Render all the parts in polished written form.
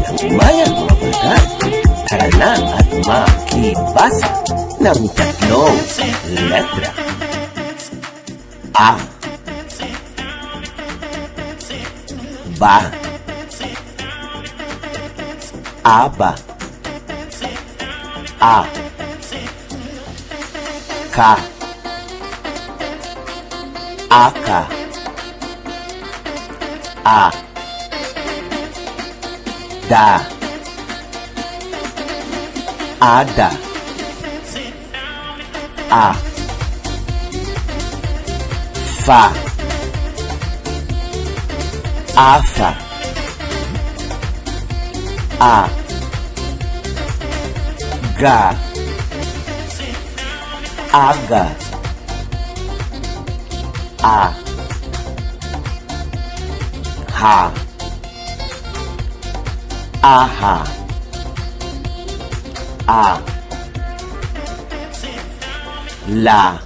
ng bayan mga bata. Tara na at makibasa ng tatlong letra. A, ba, aba, a, ka, aka, a, da, ada, a, fa, afa, a, ga, aga, a, ha, aha, a, la,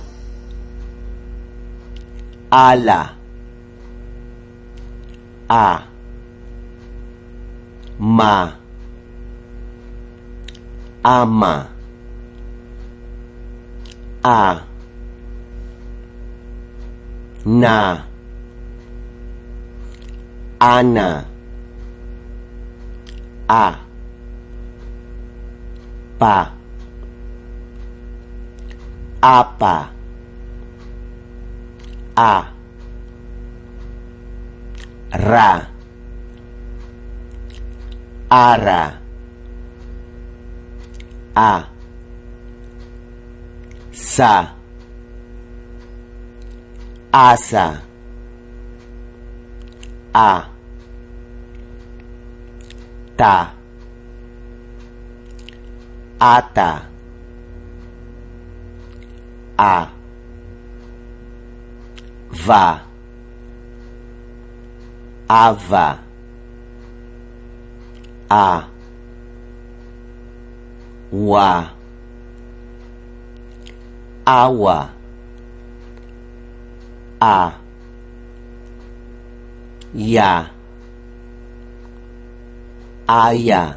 ala, a, ma, ama, a, na, ana, a, pa, apa, a, ra, ara, a, sa, asa, a, ta, ata, a, va, ava, a, wa, awa, a, ya, aya,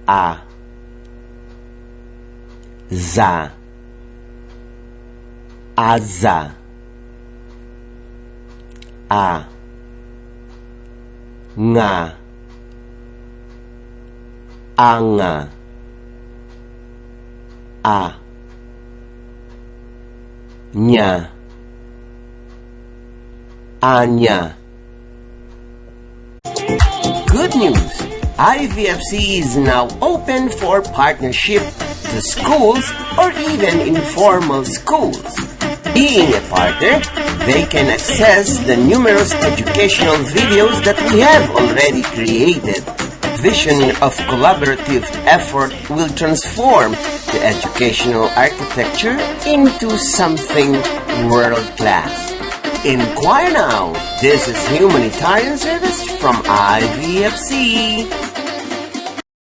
a, za, aza, a, nga, anga, a, nya, anya. Good news! IVFC is now open for partnership to schools or even informal schools. Being a partner, they can access the numerous educational videos that we have already created. Vision of collaborative effort will transform the educational architecture into something world-class. Inquire now. This is humanitarian service from IVFC.